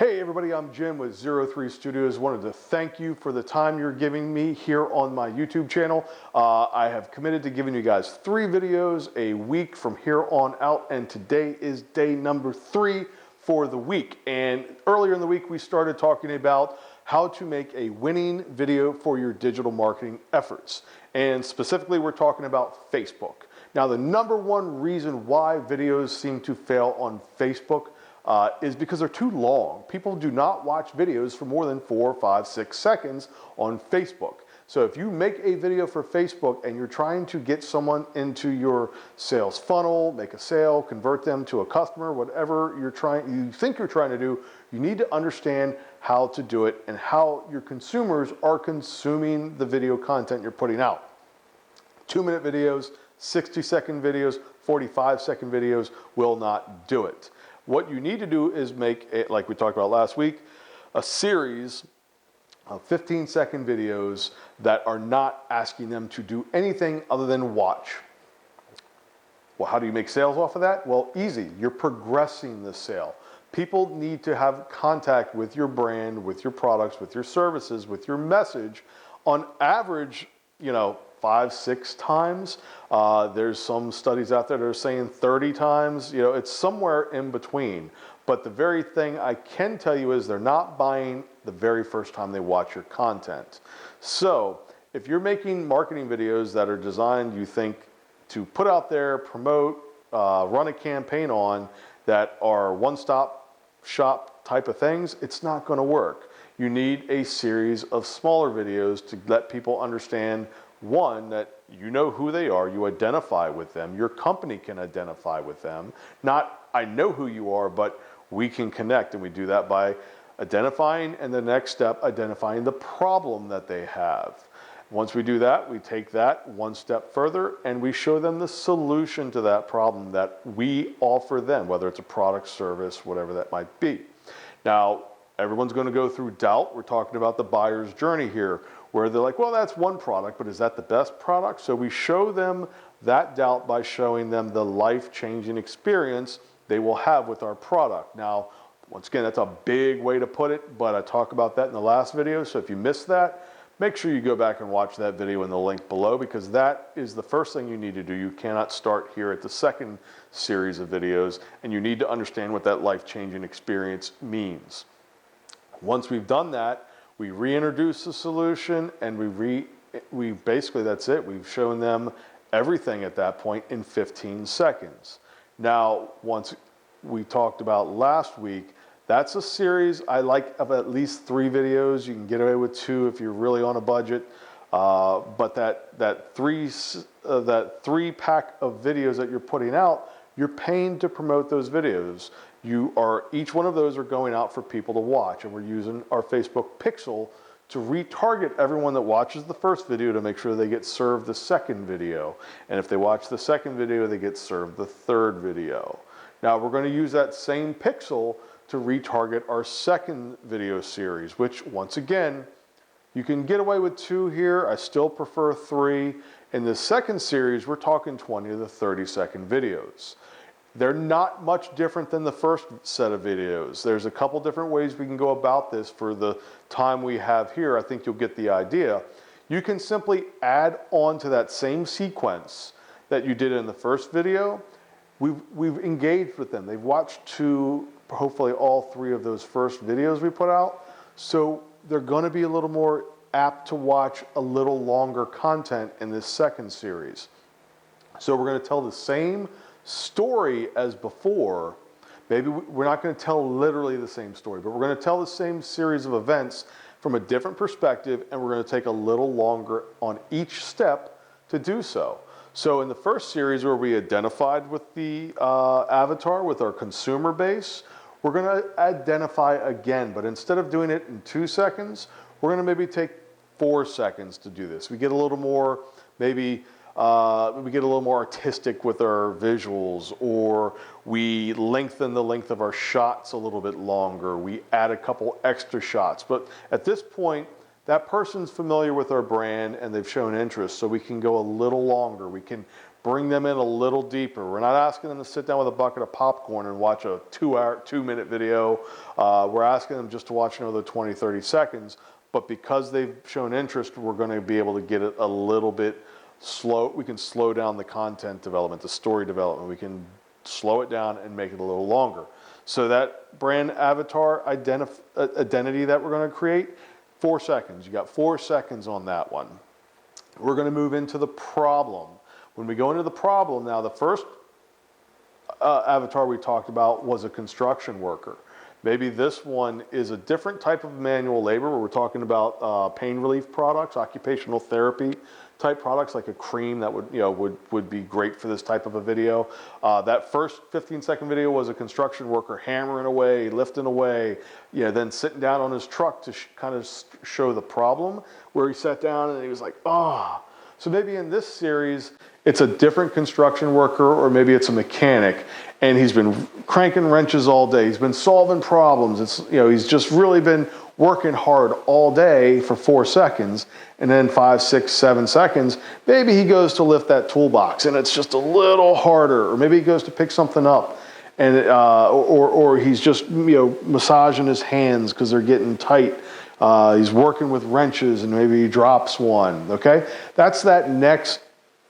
Hey everybody, I'm Jim with Zero3 Studios. Wanted to thank you for the time you're giving me here on my YouTube channel. I have committed to giving you guys 3 videos a week from here on out, and today is day number 3 for the week. And earlier in the week, we started talking about how to make a winning video for your digital marketing efforts. And specifically, we're talking about Facebook. Now, the number one reason why videos seem to fail on Facebook is because they're too long. People do not watch videos for more than 4, 5, 6 seconds on Facebook. So if you make a video for Facebook and you're trying to get someone into your sales funnel, make a sale, convert them to a customer, whatever you think you're trying to do, you need to understand how to do it and how your consumers are consuming the video content you're putting out. 2-minute videos, 60-second videos, 45-second videos will not do it. What you need to do is make, like we talked about last week, a series of 15-second videos that are not asking them to do anything other than watch. Well, how do you make sales off of that? Well, easy. You're progressing the sale. People need to have contact with your brand, with your products, with your services, with your message on average, 5, 6 times. There's some studies out there that are saying 30 times. It's somewhere in between. But the very thing I can tell you is they're not buying the very first time they watch your content. So if you're making marketing videos that are designed, you think, to put out there, promote, run a campaign on, that are one-stop shop type of things, it's not going to work. You need a series of smaller videos to let people understand, one, that you know who they are, you identify with them, your company can identify with them. Not, I know who you are, but we can connect, and we do that by identifying, and the next step, identifying the problem that they have. Once we do that, we take that one step further, and we show them the solution to that problem that we offer them, whether it's a product, service, whatever that might be. Now, everyone's going to go through doubt. We're talking about the buyer's journey here, where they're like, well, that's one product, but is that the best product? So we show them that doubt by showing them the life-changing experience they will have with our product. Now, once again, that's a big way to put it, but I talk about that in the last video. So if you missed that, make sure you go back and watch that video in the link below, because that is the first thing you need to do. You cannot start here at the second series of videos, and you need to understand what that life-changing experience means. Once we've done that, we reintroduce the solution, and we basically, that's it. We've shown them everything at that point in 15 seconds. Now, once we talked about last week, that's a series I like of at least 3 videos. You can get away with 2 if you're really on a budget. But that 3-pack of videos that you're putting out, you're paying to promote those videos. Each one of those are going out for people to watch, and we're using our Facebook Pixel to retarget everyone that watches the first video to make sure they get served the second video. And if they watch the second video, they get served the third video. Now we're going to use that same pixel to retarget our second video series, which once again, you can get away with 2 here. I still prefer 3. In the second series, we're talking 20 to 30-second videos. They're not much different than the first set of videos. There's a couple different ways we can go about this for the time we have here. I think you'll get the idea. You can simply add on to that same sequence that you did in the first video. We've engaged with them. They've watched hopefully all 3 of those first videos we put out. So they're going to be a little more apt to watch a little longer content in this second series. So we're going to tell the same story as before. Maybe we're not going to tell literally the same story, but we're going to tell the same series of events from a different perspective, and we're going to take a little longer on each step to do so. So in the first series, where we identified with the avatar, with our consumer base, we're going to identify again, but instead of doing it in 2 seconds, we're going to maybe take 4 seconds to do this. We get a little more, we get a little more artistic with our visuals, or we lengthen the length of our shots a little bit longer. We add a couple extra shots. But at this point, that person's familiar with our brand and they've shown interest, so we can go a little longer. We can bring them in a little deeper. We're not asking them to sit down with a bucket of popcorn and watch a 2-minute video. We're asking them just to watch another 20, 30 seconds. But because they've shown interest, we're going to be able to get it a little bit slow. We can slow down the content development, the story development. We can slow it down and make it a little longer. So that brand avatar identity that we're going to create, 4 seconds. You got 4 seconds on that one. We're going to move into the problem. When we go into the problem now, the first avatar we talked about was a construction worker. Maybe this one is a different type of manual labor where we're talking about pain relief products, occupational therapy type products like a cream that would be great for this type of a video. That first 15-second video was a construction worker hammering away, lifting away, then sitting down on his truck to kind of show the problem, where he sat down and he was like, ah. Oh. So maybe in this series, it's a different construction worker, or maybe it's a mechanic, and he's been cranking wrenches all day. He's been solving problems. He's just really been working hard all day for 4 seconds, and then 5, 6, 7 seconds, maybe he goes to lift that toolbox and it's just a little harder, or maybe he goes to pick something up, and or he's just massaging his hands because they're getting tight. He's working with wrenches and maybe he drops one. Okay, that's that next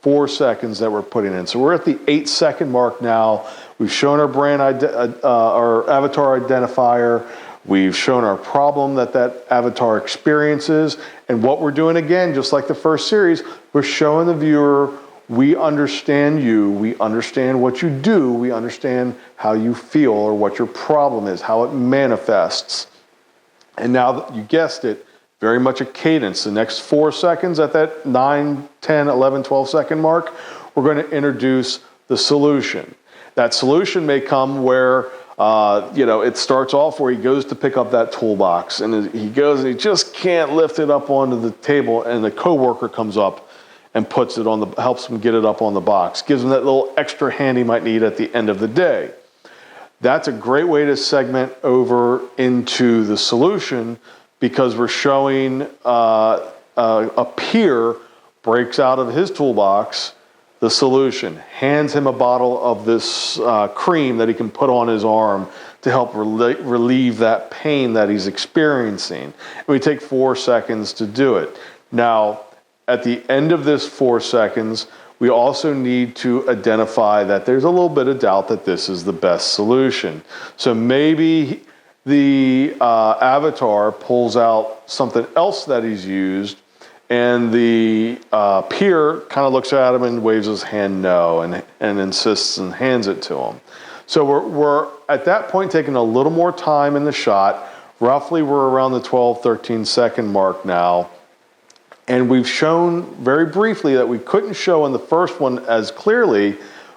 4 seconds that we're putting in. So we're at the 8-second mark now. We've shown our brand, our avatar identifier. We've shown our problem that avatar experiences. And what we're doing, again, just like the first series, we're showing the viewer, we understand you, we understand what you do, we understand how you feel or what your problem is, how it manifests. And now, you guessed it, very much a cadence. The next 4 seconds at that 9, 10, 11, 12 second mark, we're going to introduce the solution. That solution may come where, it starts off where he goes to pick up that toolbox and he goes and he just can't lift it up onto the table, and the coworker comes up and puts it on helps him get it up on the box, gives him that little extra hand he might need at the end of the day. That's a great way to segment over into the solution, because we're showing a peer breaks out of his toolbox the solution, hands him a bottle of this cream that he can put on his arm to help relieve that pain that he's experiencing. And we take 4 seconds to do it. Now, at the end of this 4 seconds, we also need to identify that there's a little bit of doubt that this is the best solution. So maybe the avatar pulls out something else that he's used, and the peer kind of looks at him and waves his hand no, and insists and hands it to him. So we're at that point taking a little more time in the shot. Roughly we're around the 12, 13 second mark now. And we've shown very briefly that we couldn't show in the first one as clearly.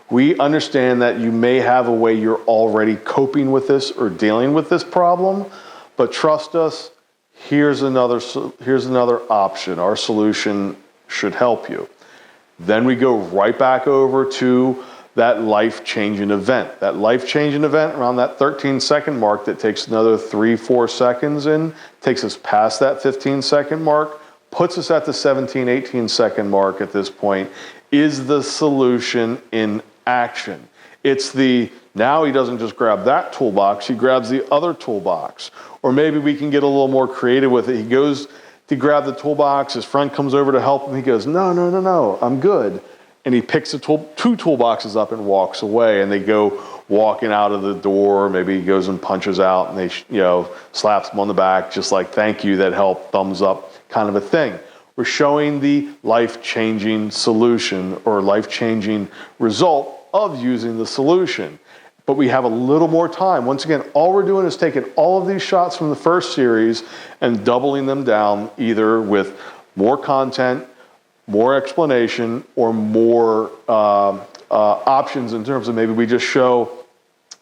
We understand that you may have a way you're already coping with this or dealing with this problem, but trust us, here's another option. Our solution should help you. Then we go right back over to that life-changing event. That life-changing event around that 13-second mark that takes another 3, 4 seconds in, takes us past that 15-second mark, puts us at the 17, 18-second mark at this point, is the solution in action. It's now he doesn't just grab that toolbox, he grabs the other toolbox. Or maybe we can get a little more creative with it. He goes to grab the toolbox, his friend comes over to help him, he goes, no, I'm good. And he picks the 2 toolboxes up and walks away, and they go walking out of the door. Maybe he goes and punches out, and they slaps him on the back, just like thank you, that helped, thumbs up, kind of a thing. We're showing the life-changing solution or life-changing result of using the solution. But we have a little more time. Once again, all we're doing is taking all of these shots from the first series and doubling them down, either with more content, more explanation, or more options in terms of maybe we just show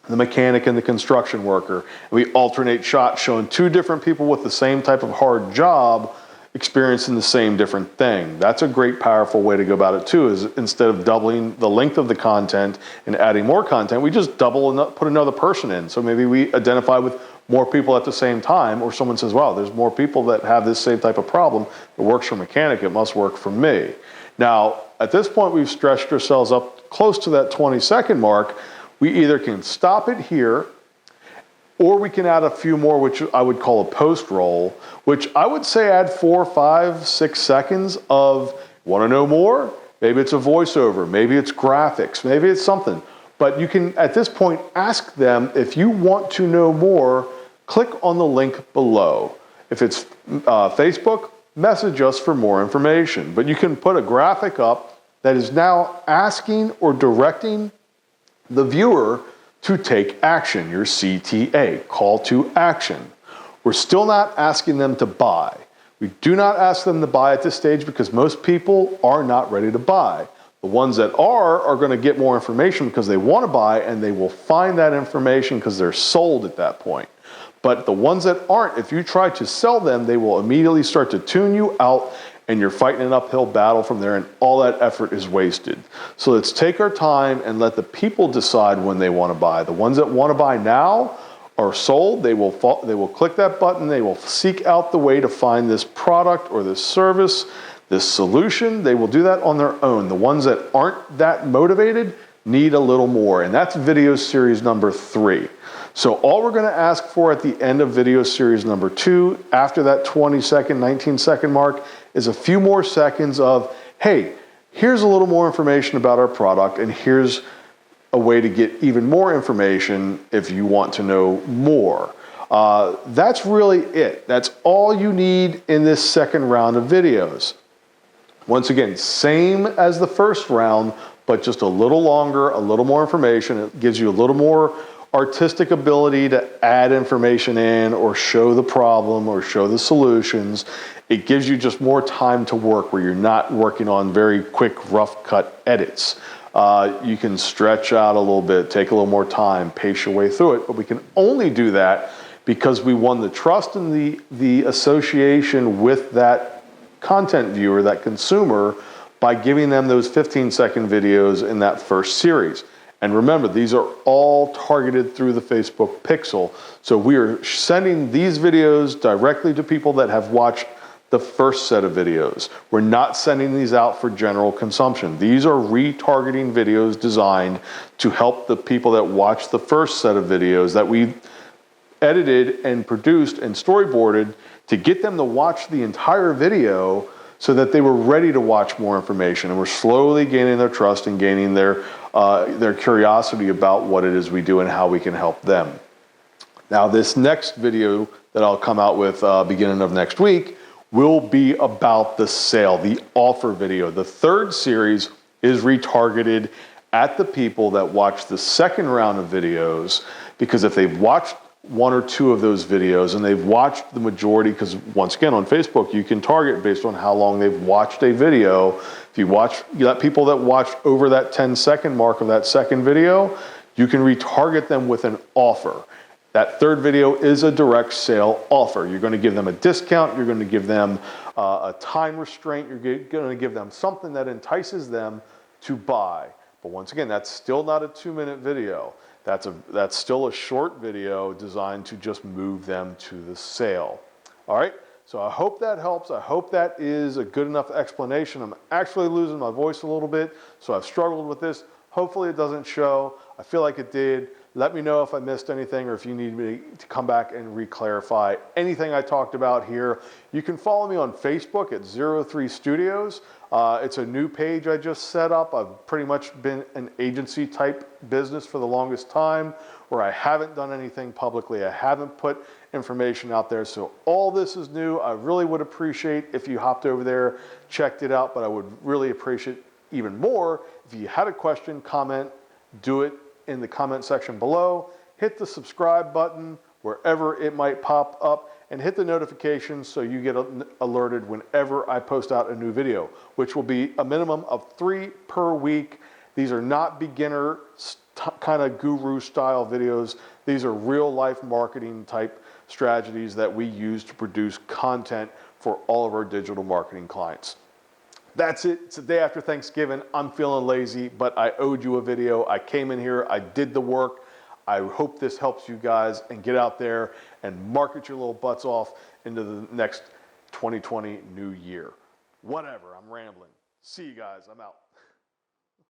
the mechanic and the construction worker. And we alternate shots showing 2 different people with the same type of hard job experiencing the same different thing. That's a great, powerful way to go about it too, is instead of doubling the length of the content and adding more content, we just double and put another person in. So maybe we identify with more people at the same time, or someone says, wow, there's more people that have this same type of problem. It works for mechanic, it must work for me. Now, at this point, we've stretched ourselves up close to that 20-second mark. We either can stop it here, or we can add a few more, which I would call a post roll, which I would say add 4, 5, 6 seconds of, want to know more? Maybe it's a voiceover, maybe it's graphics, maybe it's something. But you can, at this point, ask them, if you want to know more, click on the link below. If it's Facebook, message us for more information. But you can put a graphic up that is now asking or directing the viewer to take action, your CTA, call to action. We're still not asking them to buy. We do not ask them to buy at this stage because most people are not ready to buy. The ones that are going to get more information because they want to buy, and they will find that information because they're sold at that point. But the ones that aren't, if you try to sell them, they will immediately start to tune you out, and you're fighting an uphill battle from there, and all that effort is wasted. So let's take our time and let the people decide when they want to buy. The ones that want to buy now are sold. They will click that button. They will seek out the way to find this product or this service, this solution. They will do that on their own. The ones that aren't that motivated need a little more, and that's video series number 3. So all we're going to ask for at the end of video series number 2, after that 20-second, 19-second mark, is a few more seconds of, hey, here's a little more information about our product, and here's a way to get even more information if you want to know more. That's really it. That's all you need in this second round of videos. Once again, same as the first round, but just a little longer, a little more information. It gives you a little more artistic ability to add information in or show the problem or show the solutions. It gives you just more time to work where you're not working on very quick, rough cut edits. You can stretch out a little bit, take a little more time, pace your way through it, but we can only do that because we won the trust and the association with that content viewer, that consumer, by giving them those 15-second videos in that first series. And remember, these are all targeted through the Facebook Pixel. So we are sending these videos directly to people that have watched the first set of videos. We're not sending these out for general consumption. These are retargeting videos designed to help the people that watch the first set of videos that we edited and produced and storyboarded to get them to watch the entire video so that they were ready to watch more information. And we're slowly gaining their trust and gaining their curiosity about what it is we do and how we can help them. Now, this next video that I'll come out with beginning of next week will be about the sale, the offer video. The third series is retargeted at the people that watch the second round of videos, because if they've watched 1 or 2 of those videos and they've watched the majority, because once again on Facebook you can target based on how long they've watched a video. If you got people that watched over that 10-second mark of that second video, you can retarget them with an offer. That third video is a direct sale offer. You're going to give them a discount, you're going to give them a time restraint, you're going to give them something that entices them to buy. But once again, that's still not a 2-minute video. That's still a short video designed to just move them to the sale. All right, so I hope that helps. I hope that is a good enough explanation. I'm actually losing my voice a little bit, so I've struggled with this. Hopefully it doesn't show. I feel like it did. Let me know if I missed anything or if you need me to come back and re-clarify anything I talked about here. You can follow me on Facebook at Zero3 Studios. It's a new page I just set up. I've pretty much been an agency type business for the longest time where I haven't done anything publicly. I haven't put information out there. So all this is new. I really would appreciate if you hopped over there, checked it out, but I would really appreciate even more if you had a question, comment, do it in the comment section below. Hit the subscribe button wherever it might pop up, and hit the notifications so you get alerted whenever I post out a new video, which will be a minimum of 3 per week. These are not beginner kind of guru style videos. These are real life marketing type strategies that we use to produce content for all of our digital marketing clients. That's it. It's the day after Thanksgiving. I'm feeling lazy, but I owed you a video. I came in here, I did the work. I hope this helps you guys, and get out there and market your little butts off into the next 2020 new year. Whatever, I'm rambling. See you guys. I'm out.